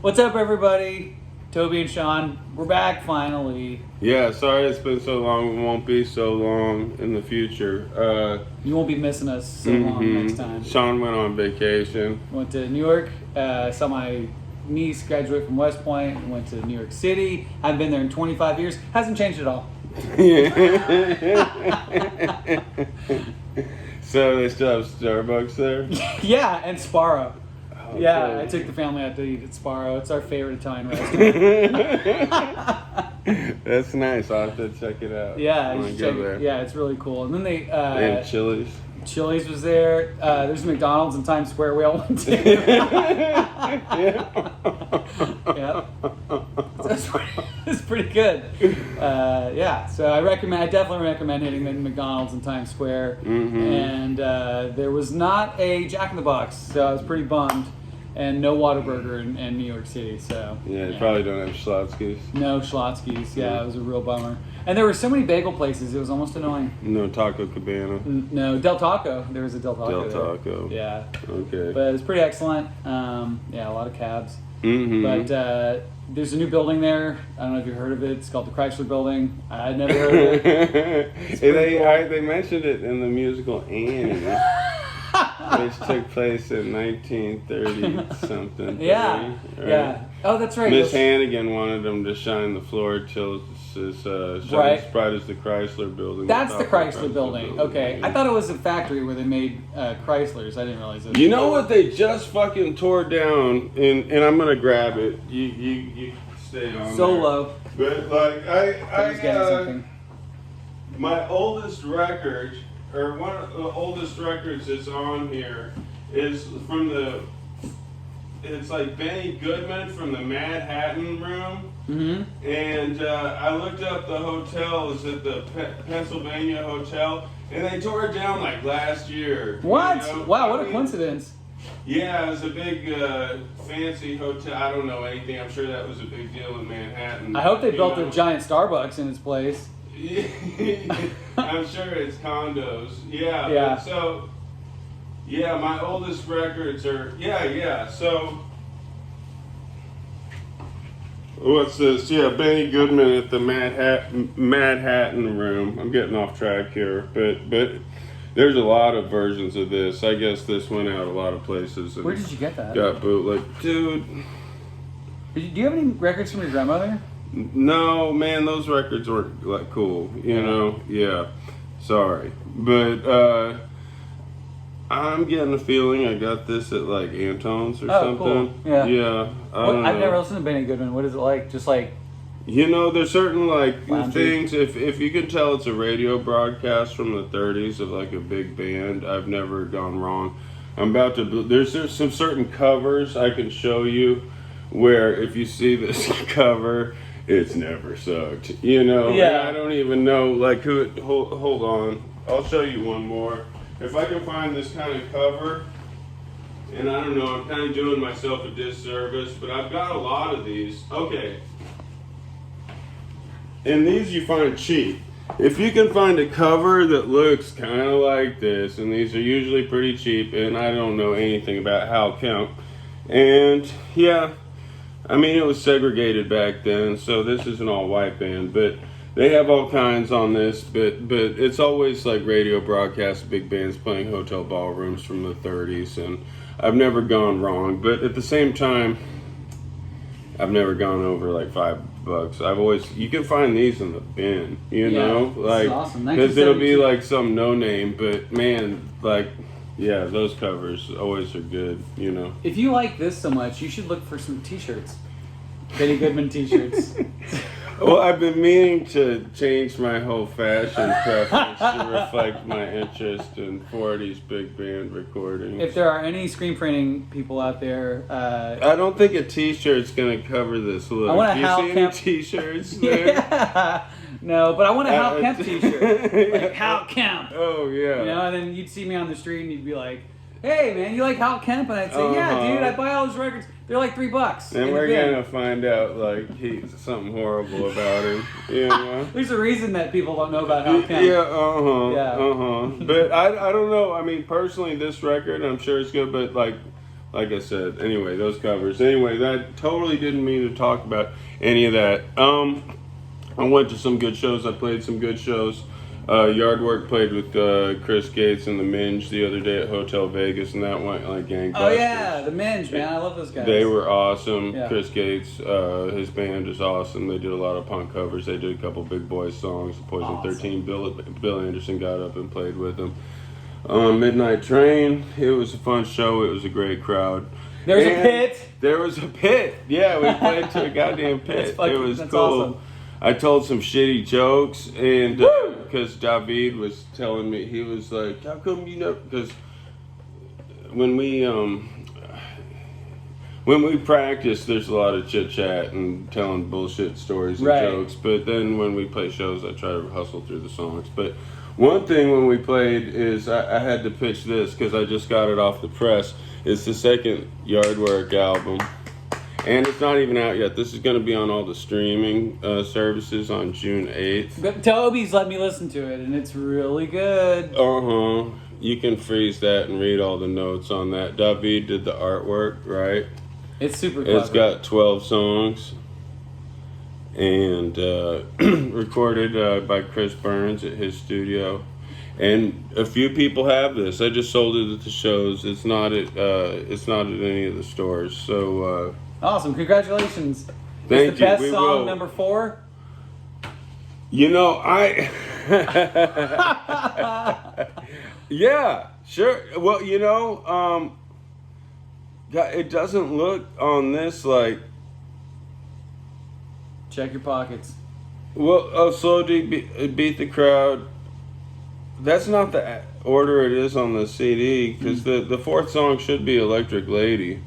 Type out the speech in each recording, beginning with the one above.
What's up, everybody? Toby and Sean, we're back finally. Yeah, sorry it's been so long. It won't be so long in the future. You won't be missing us so long next time. Sean went on vacation. Went to New York, saw my niece graduate from West Point, went to New York City. I've been there in 25 years. Hasn't changed at all. So they still have Starbucks there? Yeah, and Sparrow. Oh, Yeah, cool. I took the family out to eat at Sparrow. It's our favorite Italian restaurant. That's nice. I'll have to check it out. Yeah, I you wanna should go check there. it. Yeah, it's really cool. And then They have Chili's. Chili's was there. There's McDonald's in Times Square we all went to. Yeah. It's pretty good. Yeah, so I definitely recommend hitting the McDonald's in Times Square. And there was not a Jack in the Box, so I was pretty bummed. And no Whataburger in New York City, so. Yeah, you probably don't have Schlotzsky's. No Schlotzsky's, yeah, it was a real bummer. And there were so many bagel places, it was almost annoying. No Taco Cabana. No, Del Taco. There was a Del Taco. Del Taco. There. Yeah. Okay. But it was pretty excellent. Yeah, a lot of cabs. Mm-hmm. But there's a new building there. I don't know if you've heard of it. It's called the Chrysler Building. I'd never heard of it. They mentioned it in the musical Annie, which took place in 1930 something. Yeah. Right? Yeah. Oh, that's right. Miss Hannigan wanted them to shine the floor till it's Right. as bright as the Chrysler Building. That's the Chrysler Building. Okay. Yeah. I thought it was a factory where they made Chryslers. I didn't realize it. You know what they just fucking tore down, and I'm gonna grab it. You stay on. Soul there. Glo. But like I was getting something. my oldest record, or one of the oldest records that's on here, is from it's like Benny Goodman from the Mad Hatton Room. Mm-hmm. And I looked up the hotel. It was at the Pennsylvania Hotel, and they tore it down like last year. What? You know? Wow, what a coincidence. Yeah, it was a big fancy hotel. I don't know anything. I'm sure that was a big deal in Manhattan. I hope they built know? a giant Starbucks in its place. I'm sure it's condos. Yeah. Yeah. But so, yeah, my oldest records are. Yeah. So, what's this? Yeah, Benny Goodman at the Mad Hatton Room. I'm getting off track here, but there's a lot of versions of this. I guess this went out a lot of places. And Where did you get that? got bootleg, dude. Do you have any records from your grandmother? No, man, those records were like cool, you know. Yeah, sorry, but I'm getting a feeling I got this at like Antone's or something. Cool. Yeah. Yeah. I've never listened to Benny Goodman. What is it like? Just like. You know, there's certain like Loungy. things. If you can tell it's a radio broadcast from the 30s of like a big band, I've never gone wrong. There's some certain covers I can show you where if you see this cover, it's never sucked. You know. Yeah. And I don't even know like who. Hold on. I'll show you one more. If I can find this kind of cover. And I don't know, I'm kind of doing myself a disservice, but I've got a lot of these. Okay. And these you find cheap. If you can find a cover that looks kind of like this, and these are usually pretty cheap, and I don't know anything about Hal Kemp. And yeah, I mean, it was segregated back then, so this is an all-white band, but they have all kinds on this, but it's always like radio broadcasts, big bands playing hotel ballrooms from the 30s, and I've never gone wrong, but at the same time, I've never gone over like $5. You can find these in the bin, you know, like, awesome. because it'll be like some no name, but man, like, yeah, those covers always are good, you know. If you like this so much, you should look for some T-shirts. Benny Goodman T-shirts. Well, I've been meaning to change my whole fashion preference to reflect my interest in 40s big band recordings. If there are any screen printing people out there, I don't think a T-shirt's gonna cover this look. I want a Do you Hal see Kemp any T-shirts there? yeah. No, but I want a Hal Kemp T-shirt. Like Hal Kemp. Oh yeah. You know, and then you'd see me on the street and you'd be like, "Hey man, you like Hal Kemp?" And I'd say, "Yeah, dude, I buy all his records. They're like $3." And we're gonna find out like he's something horrible about him. You know? There's a reason that people don't know about Hal Kemp. Yeah, But I don't know. I mean, personally, this record, I'm sure it's good, but like like I said, anyway, those covers. Anyway, that totally didn't mean to talk about any of that. I went to some good shows. I played some good shows. Yardwork played with Chris Gates and the Minge the other day at Hotel Vegas, and that went like gangbusters. Oh yeah, the Minge, man, I love those guys. They were awesome. Yeah. Chris Gates, his band is awesome. They did a lot of punk covers. They did a couple Big Boys songs. Poison 13. Bill Anderson got up and played with them. Midnight Train. It was a fun show. It was a great crowd. There's a pit. There was a pit. Yeah, we played to a goddamn pit. It was that's cool. Awesome. I told some shitty jokes, and because David was telling me, he was like, "How come you know?" Because when we practice, there's a lot of chit chat and telling bullshit stories and jokes. But then when we play shows, I try to hustle through the songs. But one thing when we played is I had to pitch this because I just got it off the press. It's the second Yardwork album. And it's not even out yet. This is going to be on all the streaming services on June 8th. But Toby's let me listen to it, and it's really good. You can freeze that and read all the notes on that. David did the artwork, right? It's super clever. It's got 12 songs. And recorded by Chris Burns at his studio. And a few people have this. I just sold it at the shows. It's not at any of the stores. So awesome! Congratulations. Thank it's the best you. song number 4. You know, yeah, sure. Well, you know, it doesn't look on this like. Check your pockets. Well, Slow D beat the crowd. That's not the order it is on the CD, because the fourth song should be Electric Lady.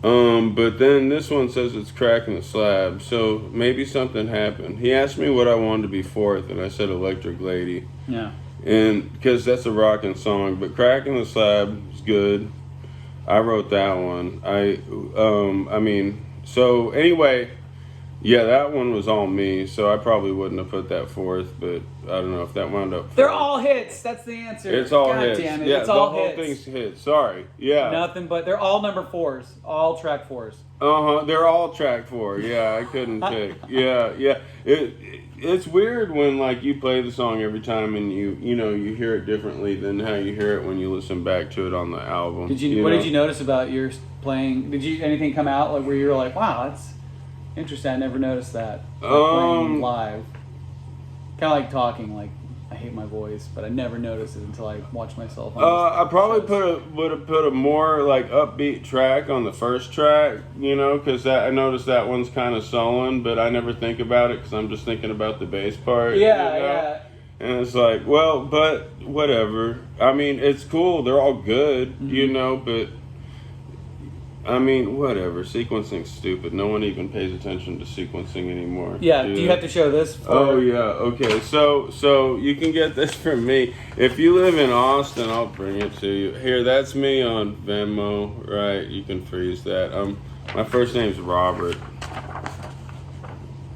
But then this one says it's Cracking the Slab, so maybe something happened. He asked me what I wanted to be fourth, and I said Electric Lady. Yeah. And because that's a rocking song, but Cracking the Slab is good. I wrote that one. So anyway, yeah, that one was all me, so I probably wouldn't have put that fourth, but I don't know if that wound up. They're all hits. That's the answer. It's all God hits. Damn it. Yeah, it's all the whole hits. thing's hits. Sorry. Yeah. Nothing but they're all number 4s, all track 4s. They're all track 4. Yeah, I couldn't pick. Yeah. It's weird when like you play the song every time and you hear it differently than how you hear it when you listen back to it on the album. What did you notice about your playing? Did anything come out like where you were like, wow, that's interesting. I never noticed that. Playing live. Kind of like talking. Like I hate my voice, but I never noticed it until I watched myself. I probably would have put a more like upbeat track on the first track, because I noticed that one's kind of sullen, but I never think about it because I'm just thinking about the bass part. Yeah. And it's like, well, but whatever. I mean, it's cool. They're all good, but. I mean, whatever. Sequencing's stupid. No one even pays attention to sequencing anymore. Yeah. Do you have to show this? Oh yeah. Okay. So you can get this from me. If you live in Austin, I'll bring it to you. Here, that's me on Venmo. Right. You can freeze that. My first name's Robert.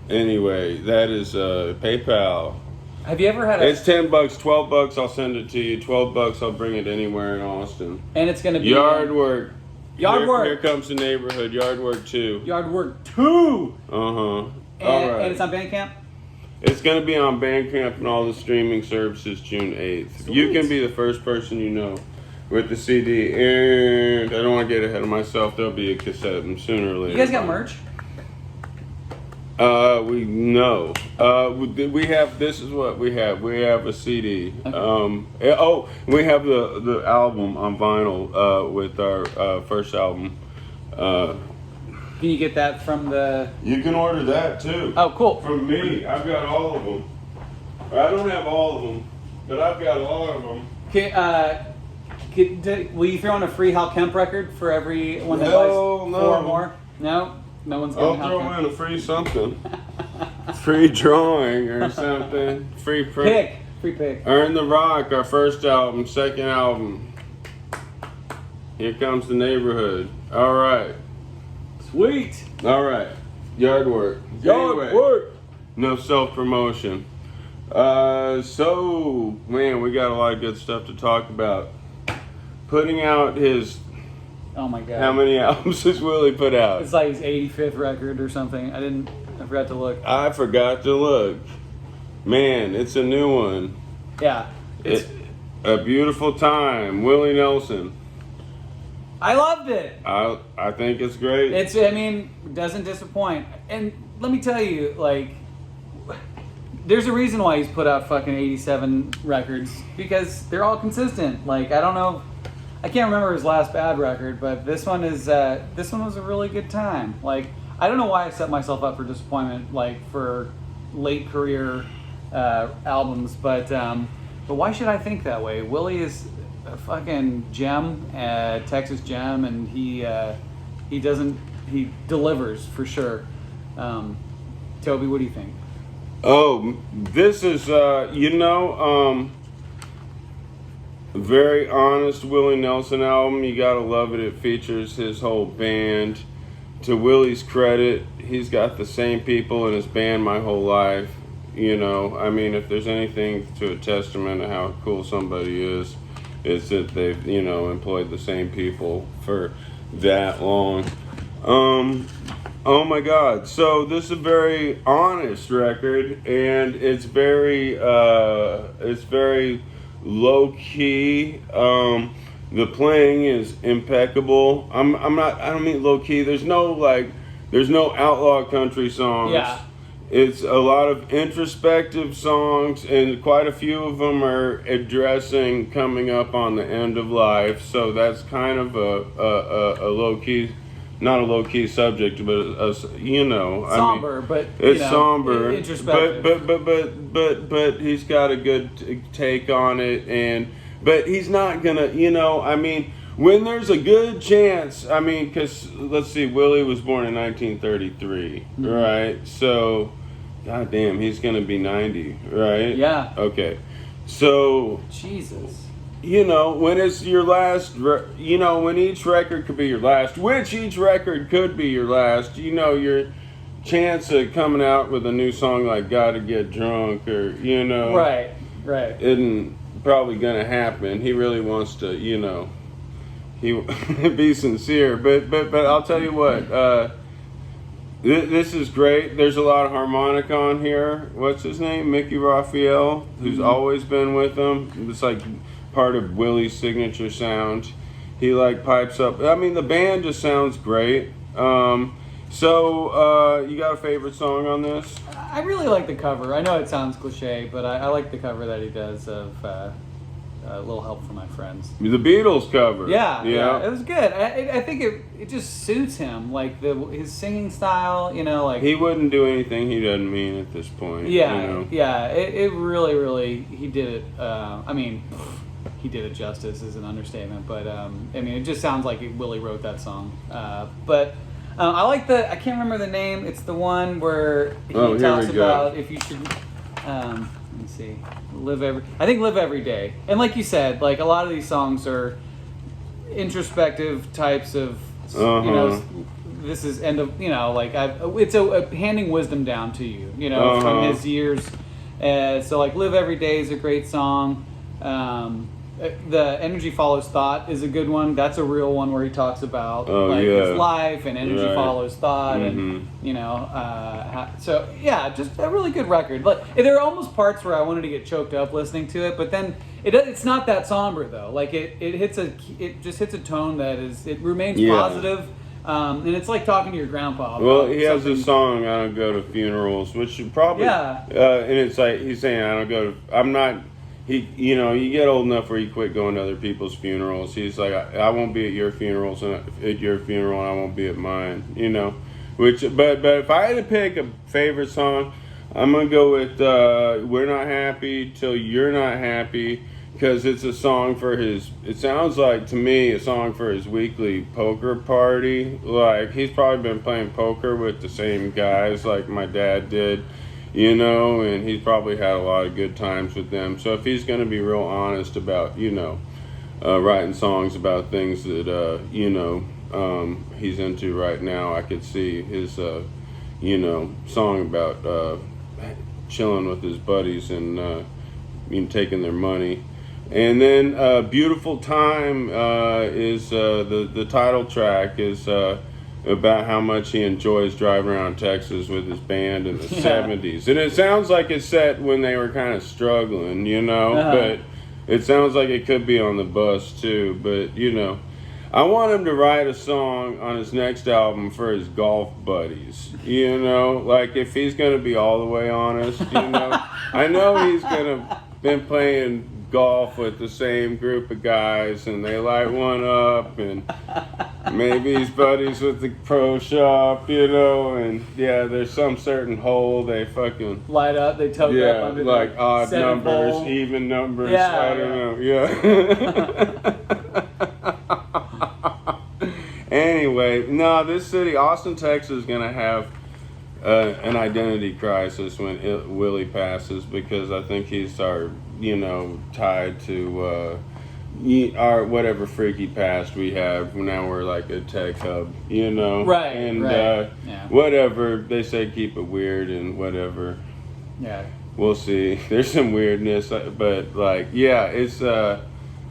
Anyway, that is PayPal. Have you ever had It's $10, $12. I'll send it to you. $12. I'll bring it anywhere in Austin. And it's gonna be Yardwork. Yardwork. Here comes the neighborhood. Yardwork 2. Yardwork 2. All right. And it's on Bandcamp. It's going to be on Bandcamp and all the streaming services June 8th. Sweet. You can be the first person with the CD. And I don't want to get ahead of myself. There'll be a cassette sooner or later. You guys got merch? We have. This is what we have. We have a CD. Okay. We have the album on vinyl with our first album. Can you get that from the? You can order that too. Oh, cool. From me, I've got all of them. I don't have all of them, but I've got a lot of them. Will you throw in a free Hal Kemp record for every one that buys 4 or more? No. No one's going to I'll throw in a free something. Free drawing or something. Free print. Free pick. Earn the Rock, our first album, second album. Here comes the neighborhood. All right. Sweet. All right. Yardwork. Anyway, no self-promotion. Man, we got a lot of good stuff to talk about. Putting out his Oh my god. How many albums has Willie put out? It's like his 85th record or something. I forgot to look. I forgot to look. Man, it's a new one. Yeah. It's A Beautiful Time, Willie Nelson. I loved it. I think it's great. It doesn't disappoint. And let me tell you, like, there's a reason why he's put out fucking 87 records, because they're all consistent. Like, I don't know, I can't remember his last bad record, but this one was a really good time. Like, I don't know why I set myself up for disappointment, like, for late career albums, but why should I think that way? Willie is a fucking gem, Texas gem, and he delivers for sure. Toby, what do you think? Oh, this is very honest Willie Nelson album. You gotta love it. It features his whole band. To Willie's credit, he's got the same people in his band my whole life. If there's anything to a testament of how cool somebody is, it's that they've, employed the same people for that long. Oh my God. So this is a very honest record, and it's very low key. The playing is impeccable. I don't mean low key. There's no outlaw country songs. Yeah. It's a lot of introspective songs, and quite a few of them are addressing coming up on the end of life. So that's kind of a low key, not a low key subject, but somber, but it's somber, introspective. But he's got a good take on it, but he's not gonna, when there's a good chance, because let's see, Willie was born in 1933, right? So, goddamn, he's gonna be 90, right? Yeah. Okay, so Jesus. When it's your last, when each record could be your last, which each record could be your last, your chance of coming out with a new song like "Gotta Get Drunk" or right, isn't probably gonna happen. He really wants to, he be sincere, but I'll tell you what, this is great. There's a lot of harmonic on here. What's his name? Mickey Raphael, who's always been with them. It's like part of Willie's signature sound. He pipes up. The band just sounds great. So you got a favorite song on this? I really like the cover. I know it sounds cliche, but I like the cover that he does of A Little Help from My Friends. The Beatles cover. Yeah, it was good. I think it just suits him, like his singing style. He wouldn't do anything he doesn't mean at this point. Yeah, yeah. It really he did it. He did it justice is an understatement, but it just sounds like Willie wrote that song. But I like I can't remember the name. It's the one where he talks about if you should. Let me see. Live Every Day. And like you said, like a lot of these songs are introspective types of, this is end of, it's a handing wisdom down to you, from his years. So like Live Every Day is a great song. The Energy Follows Thought is a good one. That's a real one where he talks about his life and energy follows thought, and so yeah, just a really good record. Like there are almost parts where I wanted to get choked up listening to it, but then it's not that somber though. Like it just hits a tone that it remains positive. And it's like talking to your grandpa. Well, he has a song, "I Don't Go to Funerals," which probably and it's like he's saying, "I don't go to. I'm not." You get old enough where you quit going to other people's funerals. He's like, I won't be at your funerals, and at your funeral, and I won't be at mine. But if I had to pick a favorite song, I'm gonna go with "We're Not Happy Till You're Not Happy," because it's a song for his. It sounds like to me a song for his weekly poker party. Like he's probably been playing poker with the same guys like my dad did. And he's probably had a lot of good times with them. So if he's going to be real honest about, writing songs about things that, he's into right now, I could see his, song about chilling with his buddies and taking their money. And then Beautiful Time is the title track is about how much he enjoys driving around Texas with his band in the 70s. And it sounds like it's set when they were kind of struggling, you know, but it sounds like it could be on the bus too. But, you know, I want him to write a song on his next album for his golf buddies, you know, like if he's going to be all the way honest, you know. I know he's going to been playing golf with the same group of guys and they light one up and maybe he's buddies with the pro shop, you know, and yeah, there's some certain hole they fucking light up, they toke up under like the odd numbers, pole. even numbers, Yeah, I don't know, yeah. Anyway, no, this city, Austin, Texas, is gonna have an identity crisis when Willie passes, because I think he's our, you know, tied to our whatever freaky past we have. Now we're like a tech hub, you know, right? And right. Whatever they say, keep it weird and whatever. Yeah, we'll see. There's some weirdness, but like, yeah, it's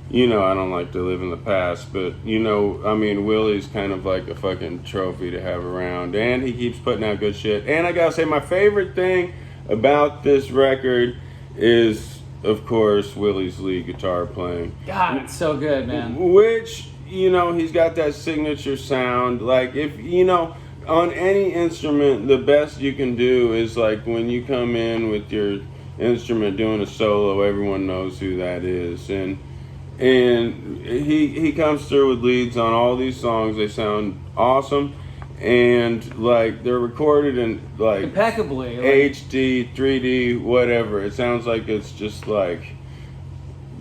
you know, I don't like to live in the past, but, you know, I mean, Willie's kind of like a fucking trophy to have around, and he keeps putting out good shit. And I gotta say, my favorite thing about this record is, of course, Willie's lead guitar playing. God, it's so good, man. Which, you know, he's got that signature sound. Like, if, you know, on any instrument, the best you can do is, like, when you come in with your instrument doing a solo, everyone knows who that is. And he comes through with leads on all these songs. They sound awesome, and like they're recorded in like impeccably, HD, 3D, whatever. It sounds like it's just like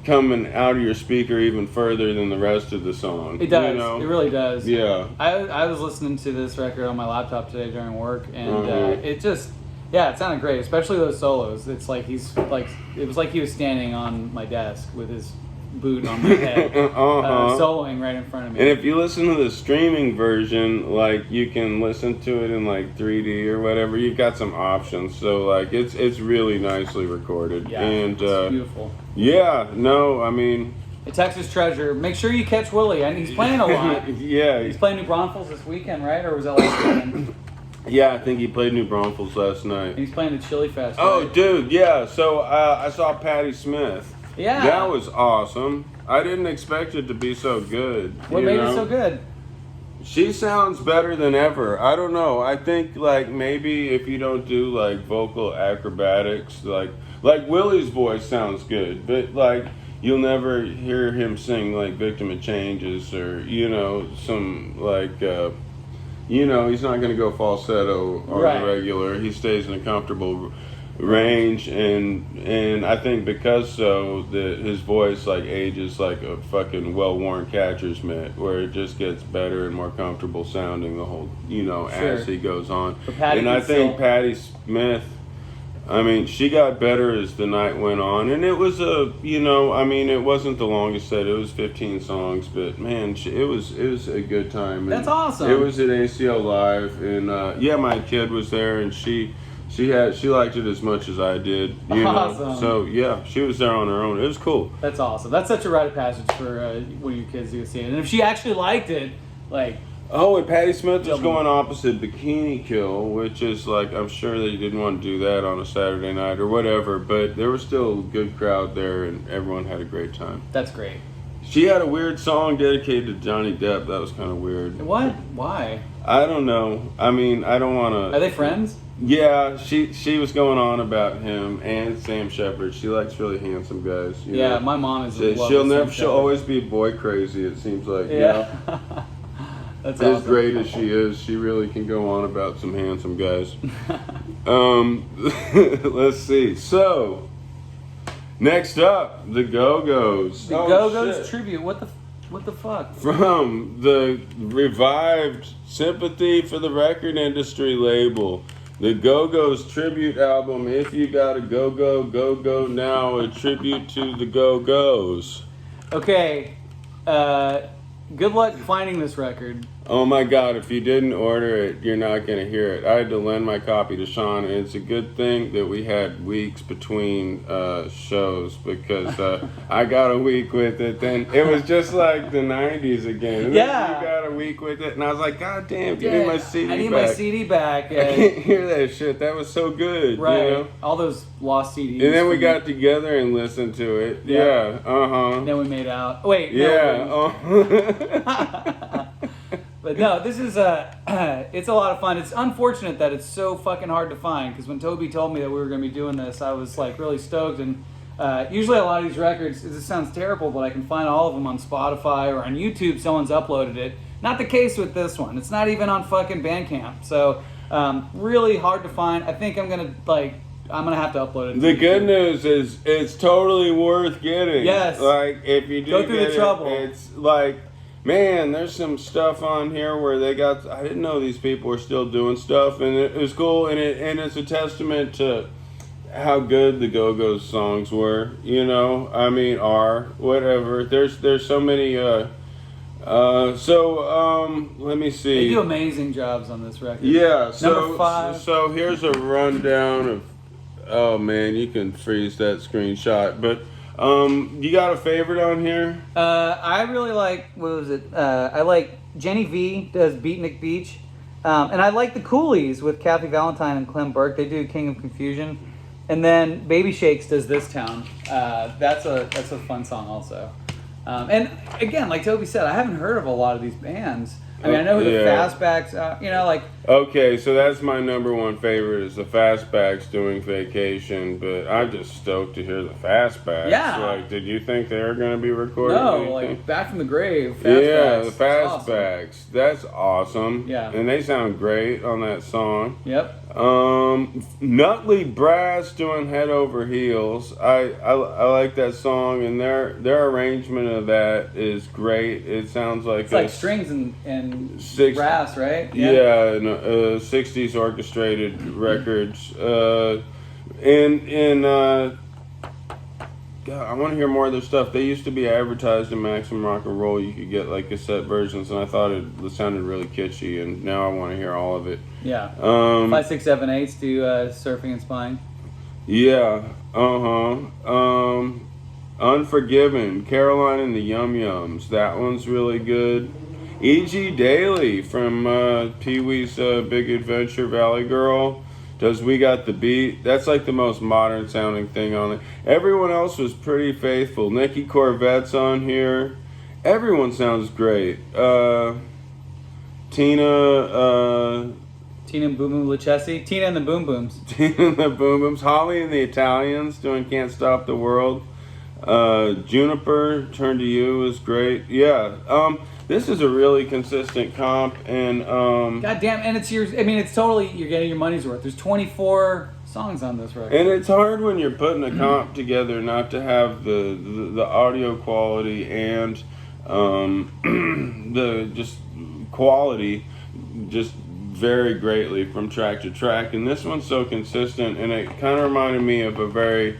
coming out of your speaker even further than the rest of the song. It does. You know? It really does. Yeah. I was listening to this record on my laptop today during work, and it just, yeah, it sounded great, especially those solos. It's like it was like he was standing on my desk with his boot on my head, soloing right in front of me. And if you listen to the streaming version, like, you can listen to it in like 3D or whatever. You've got some options, so like it's really nicely recorded. Yeah, and it's beautiful. Yeah, no, I mean, a Texas treasure. Make sure you catch Willie, and he's playing a lot. Yeah, he's playing New Braunfels this weekend, right? Or was that last weekend? Yeah, I think he played New Braunfels last night. And he's playing the Chili Fest. Oh, right? dude, yeah. So I saw Patti Smith. Yeah. That was awesome. I didn't expect it to be so good. What made it so good? She sounds better than ever. I don't know. I think, like, maybe if you don't do like vocal acrobatics, like Willie's voice sounds good, but like you'll never hear him sing like Victim of Changes, or, you know, some like you know, he's not going to go falsetto on the regular. He stays in a comfortable range, and I think because so that his voice like ages like a fucking well-worn catcher's mitt, where it just gets better and more comfortable sounding the whole, you know, as he goes on. And I think Patti Smith, I mean, she got better as the night went on, and it was you know, I mean, it wasn't the longest set. It was 15 songs, but man, it was a good time. That's awesome. It was at ACL Live, and yeah, my kid was there, and she liked it as much as I did. You know? So yeah, she was there on her own. It was cool. That's awesome. That's such a rite of passage for one of your kids to see it. And if she actually liked it, like. Oh, and Patti Smith was going opposite Bikini Kill, which is like, I'm sure that you didn't want to do that on a Saturday night or whatever, but there was still a good crowd there, and everyone had a great time. That's great. She had a weird song dedicated to Johnny Depp. That was kind of weird. What? Why? I don't know. I mean, I don't want to. Are they friends? Yeah, she was going on about him and Sam Shepard. She likes really handsome guys. You know? My mom is. She'll always be boy crazy. It seems like. Yeah. You know? That's as awesome. great as she is, she really can go on about some handsome guys. Let's see. So, next up, the Go-Go's. The Go-Go's tribute. What the fuck? From the revived Sympathy for the Record Industry label, the Go-Go's tribute album, If You Gotta Go-Go, Go-Go Now, a tribute to the Go-Go's. Okay, good luck finding this record. Oh my God, if you didn't order it, you're not going to hear it. I had to lend my copy to Sean, and it's a good thing that we had weeks between shows because I got a week with it. Then it was just like the 90s again. And Yeah. You got a week with it, and I was like, God damn, give me my CD back. I need my CD back. I can't hear that shit. That was so good. Right. You know? All those lost CDs. And then we got together and listened to it. Yeah. And then we made out. Wait. Yeah. No, But no, this is it's a lot of fun. It's unfortunate that it's so fucking hard to find, because when Toby told me that we were going to be doing this, I was like really stoked. And usually a lot of these records, this sounds terrible, but I can find all of them on Spotify or on YouTube. Someone's uploaded it. Not the case with this one. It's not even on fucking Bandcamp. So really hard to find. I think I'm gonna have to upload it. The good news is it's totally worth getting. Yes. Like if you do Go through get the trouble. It's like, man, there's some stuff on here where they got. I didn't know these people were still doing stuff, and it was cool, and it's a testament to how good the Go-Go's songs were. You know, I mean, whatever. There's so many. Let me see. They do amazing jobs on this record. Yeah. Number 5. So here's a rundown of. Oh man, you can freeze that screenshot, but. You got a favorite on here? I really like, what was it? I like Jenny V does Beatnik Beach. And I like the Coolies with Kathy Valentine and Clem Burke. They do King of Confusion. And then Baby Shakes does This Town. That's a fun song also. And again, like Toby said, I haven't heard of a lot of these bands. I mean, I know who the Fastbacks, like... Okay, so that's my number one favorite is the Fastbacks doing Vacation, but I'm just stoked to hear the Fastbacks. Yeah. Like, did you think they were going to be recording No, anything? like Back from the Grave. Fastbacks. Yeah, the Awesome. Fastbacks. That's awesome. Yeah. And they sound great on that song. Yep. Nutley Brass doing Head Over Heels. I like that song, and their arrangement of that is great. It sounds like It's like strings and brass, right? Yeah, 60s orchestrated records. God, I want to hear more of their stuff. They used to be advertised in Maximum Rock and Roll. You could get like cassette versions, and I thought it sounded really kitschy, and now I want to hear all of it. Yeah. 5, 6, 7, 8 do Surfing and Spying. Yeah. Unforgiven, Caroline and the Yum Yums. That one's really good. E.G. Daily from Pee-wee's Big Adventure, Valley Girl does We Got the Beat. That's like the most modern sounding thing on it. Everyone else was pretty faithful. Nikki Corvette's on here. Everyone sounds great. Tina and Boom Boom Lucchesi. Tina and the Boom Booms. Tina and the Boom Booms. Holly and the Italians doing Can't Stop the World. Juniper, Turn to You is great. Yeah. This is a really consistent comp, and God damn, and it's totally, you're getting your money's worth. There's 24 songs on this record. And it's hard when you're putting a comp together not to have the audio quality and the just quality just vary greatly from track to track. And this one's so consistent, and it kind of reminded me of a very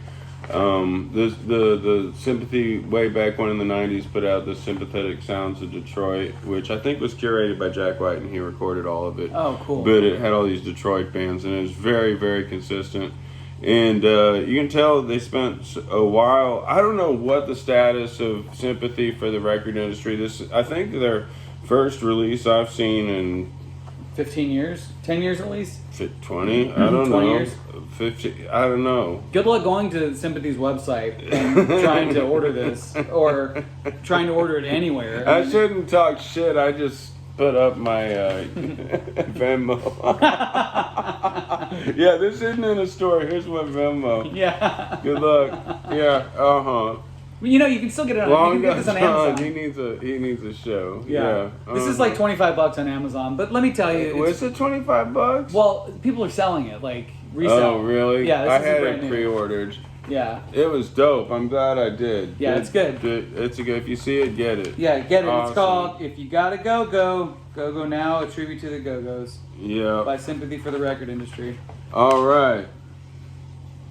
the Sympathy way back when in the 90s put out the Sympathetic Sounds of Detroit, which I think was curated by Jack White, and he recorded all of it. Oh, cool. But it had all these Detroit bands, and it was very, very consistent. And you can tell they spent a while. I don't know what the status of Sympathy for the record industry. I think their first release I've seen in 15 years? 10 years at least? 20? I don't 20 know. years? 50? I don't know. Good luck going to Sympathy's website and trying to order this, or trying to order it anywhere. I shouldn't talk shit. I just put up my Venmo. Yeah, this isn't in a store. Here's my Venmo. Yeah. Good luck. Yeah. Well, you can still get it on, you can get this on Amazon. He needs a show. Yeah. This is like $25 on Amazon, but let me tell you, Was it $25? Well, people are selling it like resale. Oh, really? Yeah, I this had is it brand new. pre-ordered. Yeah. It was dope. I'm glad I did. Yeah, it's good. It's a good. If you see it, get it. Yeah, get it. Awesome. It's called If You Gotta Go Go, Go Go Now, a tribute to the Go-Go's. Yeah. By Sympathy for the Record Industry. All right.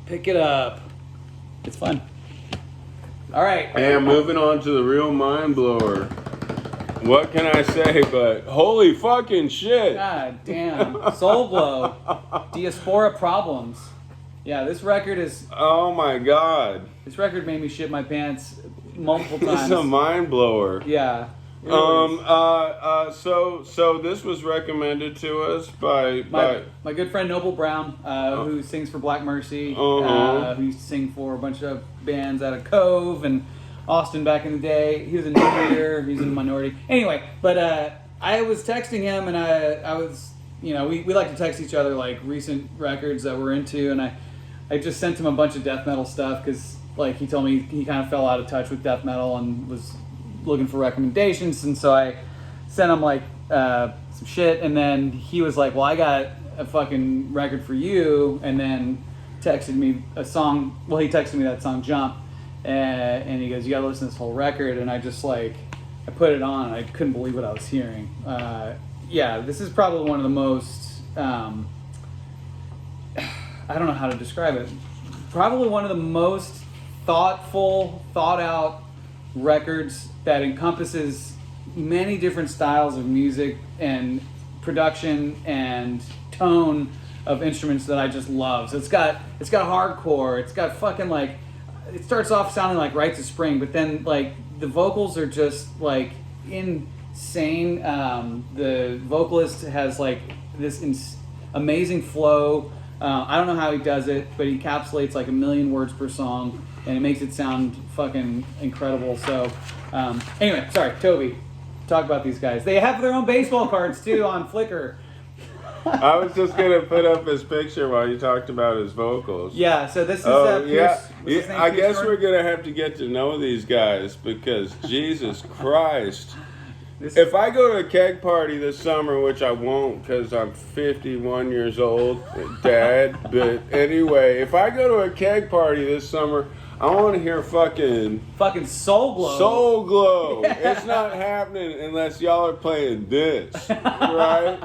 Pick it up. It's fun. All right. And moving on to the real mind blower. What can I say but holy fucking shit? God damn. Soul Glo. Diaspora Problems. Yeah, this record is... Oh my god. This record made me shit my pants multiple This times. is a mind blower. Yeah. It really is. So this was recommended to us by my good friend Noble Brown, who sings for Black Mercy, who used to sing for a bunch of bands out of Cove and Austin back in the day. He was a new leader. He's in the minority. Anyway, but I was texting him, and I was, we like to text each other like recent records that we're into, and I just sent him a bunch of death metal stuff because like he told me he kind of fell out of touch with death metal and was looking for recommendations, and so I sent him like some shit, and then he was like, well, I got a fucking record for you, and then texted me a song. Well, he texted me that song Jump, and he goes, you gotta listen to this whole record, and I just like, I put it on, and I couldn't believe what I was hearing. Yeah, this is probably one of the most I don't know how to describe it, probably one of the most thoughtful, thought out records that encompasses many different styles of music and production and tone of instruments that I just love. So it's got hardcore, it's got fucking like, it starts off sounding like Rites of Spring, but then like the vocals are just like insane. The vocalist has like this amazing flow. I don't know how he does it, but he encapsulates like 1 million words per song, and it makes it sound fucking incredible. So, anyway, sorry, Toby, talk about these guys. They have their own baseball cards too on Flickr. I was just gonna put up his picture while you talked about his vocals. Yeah, so this is Pierce. Pierce, I guess we're gonna have to get to know these guys because Jesus Christ. If I go to a keg party this summer, which I won't because I'm 51 years old, Dad, but anyway, if I go to a keg party this summer, I want to hear fucking Soul Glo. Soul Glo. Yeah. It's not happening unless y'all are playing this, right?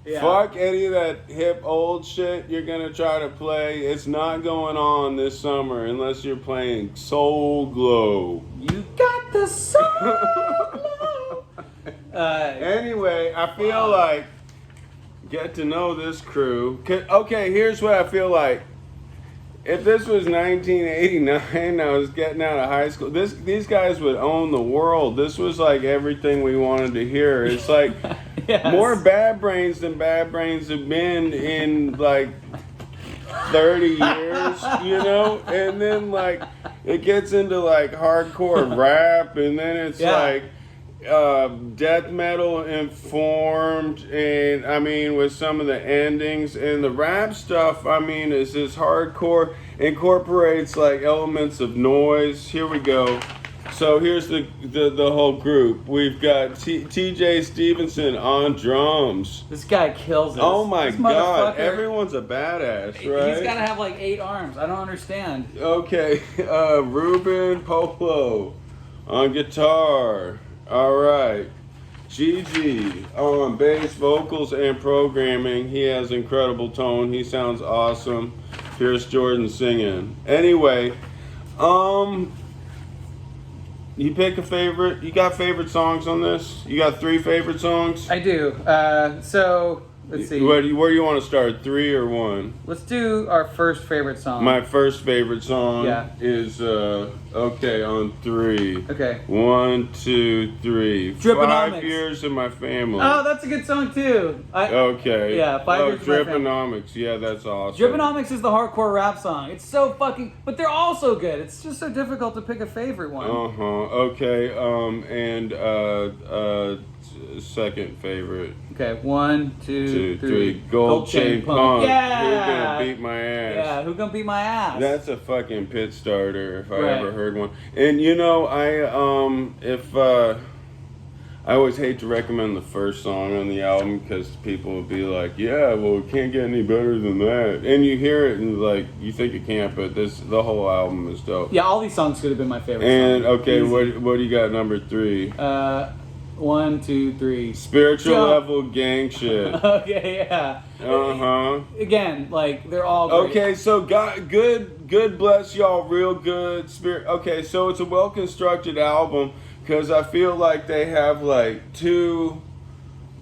Yeah. Fuck any of that hip old shit you're gonna try to play. It's not going on this summer unless you're playing Soul Glo. You got the Soul Glo. Anyway, I feel like get to know this crew. Okay, here's what I feel like. If this was 1989, I was getting out of high school. These guys would own the world. This was like everything we wanted to hear. It's like Yes. more Bad Brains than Bad Brains have been in like 30 years, And then like it gets into like hardcore rap, and then it's like death metal informed, and I mean with some of the endings, and the rap stuff I mean is this hardcore, incorporates like elements of noise. Here we go. So here's the whole group. We've got TJ Stevenson on drums. This guy kills it. Oh my This god, motherfucker, everyone's a badass, right? He's gotta have like 8 arms. I don't understand. Okay, Ruben Poplo on guitar. All right, Gigi on bass, vocals, and programming. He has incredible tone. He sounds awesome. Here's Jordan singing. Anyway, you pick a favorite. You got favorite songs on this? You got 3 favorite songs? I do. So let's see. Where do you want to start? 3 or 1? Let's do our first favorite song. My first favorite song Yeah. is okay on 3. Okay. 1, 2, 3. Driponomics. 5 years in my family. Oh, that's a good song too. Okay. Yeah, 5 years in my family. Driponomics. Yeah, that's awesome. Driponomics is the hardcore rap song. It's so fucking, but they're all so good. It's just so difficult to pick a favorite one. Okay. Second favorite. Okay. 1, 2, 3. Gold Chain Punk. Yeah. Who's gonna beat my ass? Yeah. Who gonna beat my ass? That's a fucking pit starter if I Right. ever heard one. And I always hate to recommend the first song on the album because people will be like, yeah, well, it can't get any better than that. And you hear it and like you think it can't, but the whole album is dope. Yeah, all these songs could have been my favorite. And song. okay, Easy. what do you got number 3? 1, 2, 3. Spiritual Jump. Level Gang Shit. Okay, yeah. Again, like they're all great. Okay, so good bless y'all, real good spirit. Okay, so it's a well constructed album because I feel like they have like two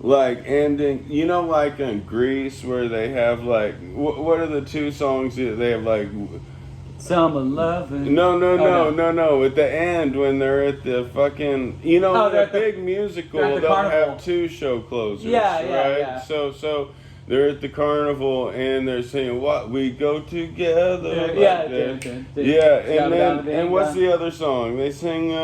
like ending, you know, like in Grease where they have like what are the two songs that they have like Summer Lovin'. No. At the end when they're at the fucking, you know, the big musical, they'll carnival. have two show closers, yeah. right? So they're at the carnival and they're saying what we go together. And what's the other song? They sing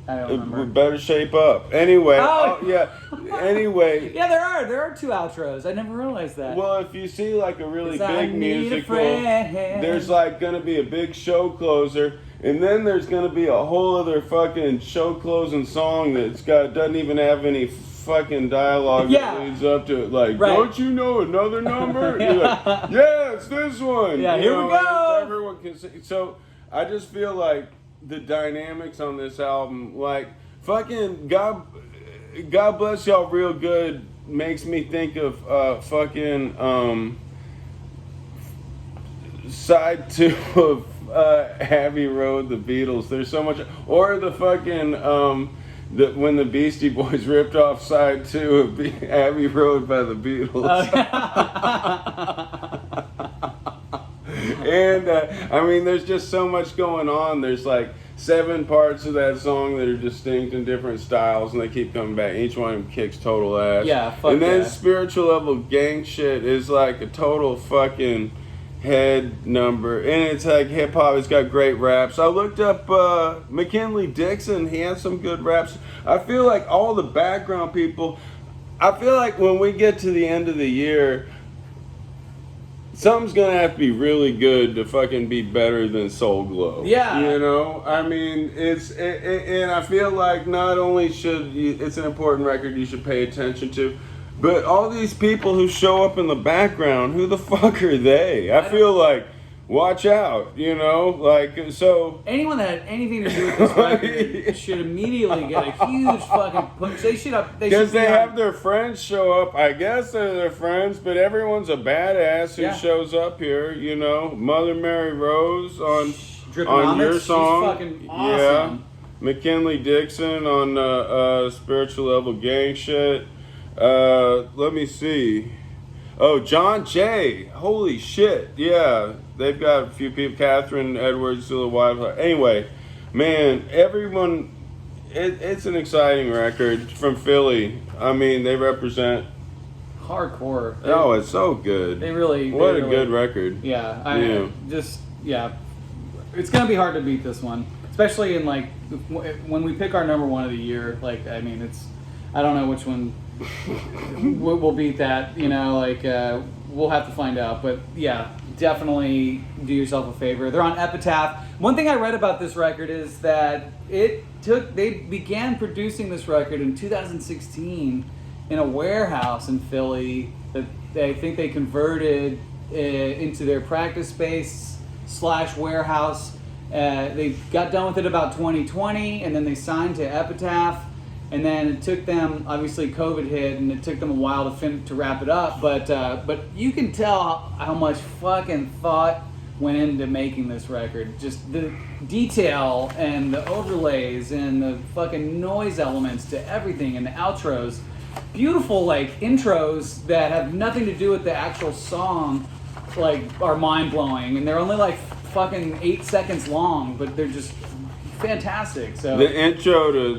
I don't remember. Better Shape Up. Anyway, Anyway. Yeah, there are two outros. I never realized that. Well, if you see like a really big musical, there's like gonna be a big show closer, and then there's gonna be a whole other fucking show closing song doesn't even have any fucking dialogue that leads up to it. Like, don't you know another number? You're like, yeah, it's this one. Yeah, here we go. Everyone can sing. So I just feel like the dynamics on this album, like fucking God bless y'all real good, makes me think of fucking side 2 of Abbey Road, the Beatles. There's so much, or the fucking when the Beastie Boys ripped off side 2 of Abbey Road by the Beatles. And I mean, there's just so much going on. There's like 7 parts of that song that are distinct in different styles, and they keep coming back. Each one of them kicks total ass. Yeah, fuck and then yeah. Spiritual Level Gang Shit is like a total fucking head number, and it's like hip hop. It's got great raps. I looked up McKinley Dixon. He has some good raps. I feel like all the background people. I feel like when we get to the end of the year, something's gonna have to be really good to fucking be better than Soul Glo. Yeah. You know? I mean, and I feel like not only it's an important record you should pay attention to, but all these people who show up in the background, who the fuck are they? I feel like, watch out, you know? Like, so... Anyone that had anything to do with this record should immediately get a huge fucking push. Because they have their friends show up. I guess they're their friends, but everyone's a badass who shows up here, you know? Mother Mary Rose on your song. She's fucking awesome. Yeah. McKinley Dixon on Spiritual Level Gang Shit. Let me see. Oh, John Jay. Holy shit. Yeah. They've got a few people. Catherine Edwards, Zilla Wildfire. Anyway, man, everyone, it's an exciting record from Philly. I mean, they represent hardcore. Oh, it's so good. What a good record. Yeah. It's gonna be hard to beat this one, especially in like when we pick our number 1 of the year. Like, I mean, I don't know which one we'll beat that. You know, like we'll have to find out. But yeah, definitely do yourself a favor. They're on Epitaph. One thing I read about this record is that they began producing this record in 2016 in a warehouse in Philly that I think they converted into their practice space / warehouse. They got done with it about 2020, and then they signed to Epitaph. And then it took them, obviously COVID hit, and it took them a while to wrap it up. But you can tell how much fucking thought went into making this record. Just the detail and the overlays and the fucking noise elements to everything, and the outros. Beautiful like intros that have nothing to do with the actual song, like are mind blowing, and they're only like fucking 8 seconds long, but they're just fantastic. So the intro to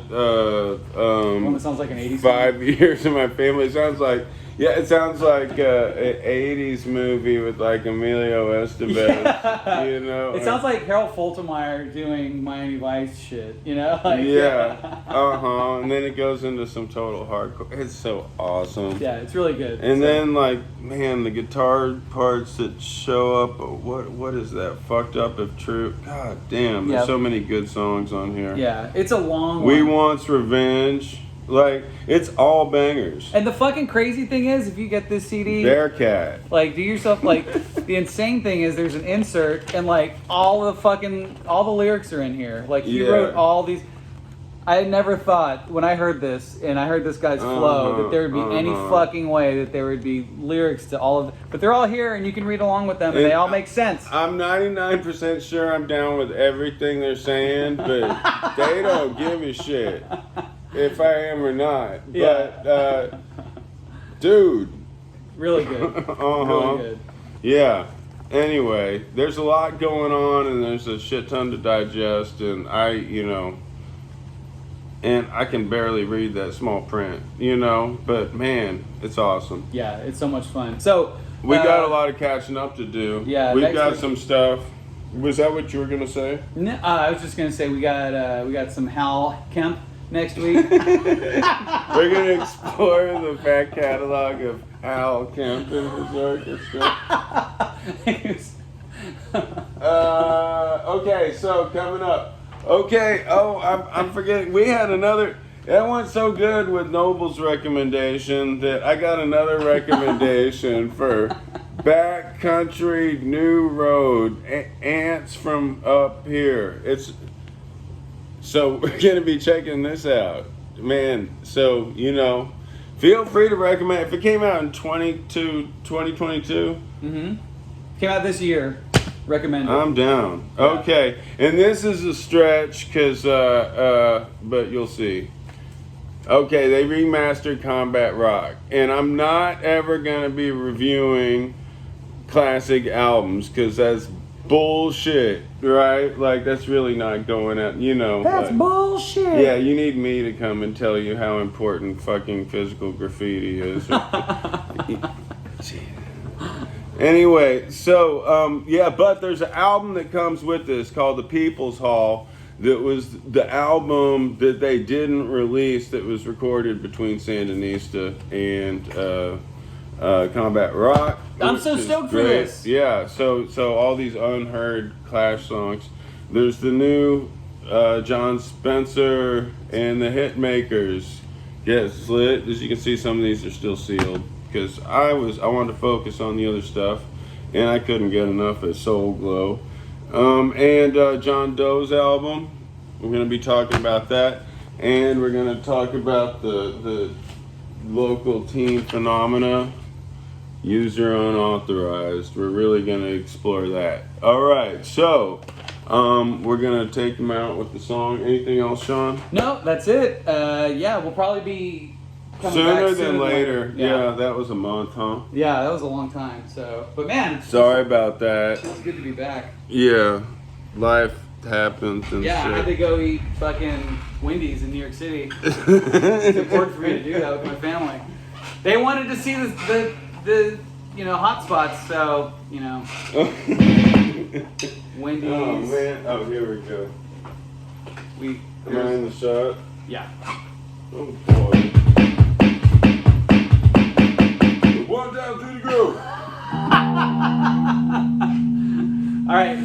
one that sounds like an 80s 5 Years of My Family sounds like it sounds like an 80s movie with like Emilio Estevez. You know, it sounds like Harold Faltermeyer doing Miami Vice shit. You know, like, and then it goes into some total hardcore. It's so awesome. Yeah, it's really good. And then like, man, the guitar parts that show up. What is that? Fucked Up If True. God damn, there's so many good songs on here. Yeah, it's a long We one. Want's Revenge. Like, it's all bangers. And the fucking crazy thing is, if you get this CD, Bearcat. like, do yourself, like, the insane thing is there's an insert, and, like, all the lyrics are in here. Like, he wrote all these. I never thought when I heard this and I heard this guy's flow that there would be any fucking way that there would be lyrics to all of it. But they're all here and you can read along with them and they all make sense. I'm 99% sure I'm down with everything they're saying, but they don't give a shit if I am or not. Yeah. But, dude. Really good. Really good. Yeah. Anyway, there's a lot going on and there's a shit ton to digest, and and I can barely read that small print, but man, it's awesome. Yeah, it's so much fun. So we got a lot of catching up to do. Yeah, we've got some stuff. Was that what you were gonna say? No, I was just gonna say we got some Hal Kemp next week. We're gonna explore the back catalog of Hal Kemp and his orchestra. Okay, so coming up. Okay, I'm forgetting. We had another. That went so good with Noble's recommendation that I got another recommendation for Backcountry New Road, Ants from Up Here. So we're gonna be checking this out, man. So feel free to recommend. If it came out in 2022. Came out this year. Recommend it. I'm down. Yeah. Okay, and this is a stretch because, but you'll see. Okay, they remastered Combat Rock, and I'm not ever gonna be reviewing classic albums because that's bullshit, right? Like that's really not going out. That's bullshit. Yeah, you need me to come and tell you how important fucking physical graffiti is. Anyway, so but there's an album that comes with this called The People's Hall that was the album that they didn't release that was recorded between Sandinista and Combat Rock. I'm so stoked for this. Yeah, so all these unheard Clash songs. There's the new John Spencer and the Hitmakers. Yes, lit. As you can see, some of these are still sealed. Because I wanted to focus on the other stuff, and I couldn't get enough of Soul Glo. And John Doe's album, we're going to be talking about that, and we're going to talk about the local teen phenomena, user unauthorized. We're really going to explore that. All right, so we're going to take them out with the song. Anything else, Sean? No, that's it. We'll probably be sooner than later. Yeah, that was a month, huh? Yeah, that was a long time. So, but man, sorry about that. It's good to be back. Yeah, life happens and shit. I had to go eat fucking Wendy's in New York City. It's important for me to do that with my family. They wanted to see the hot spots, so Wendy's. Oh man! Oh, here we go. Am I in the shot? Yeah. Oh boy. One down, two to go. All right.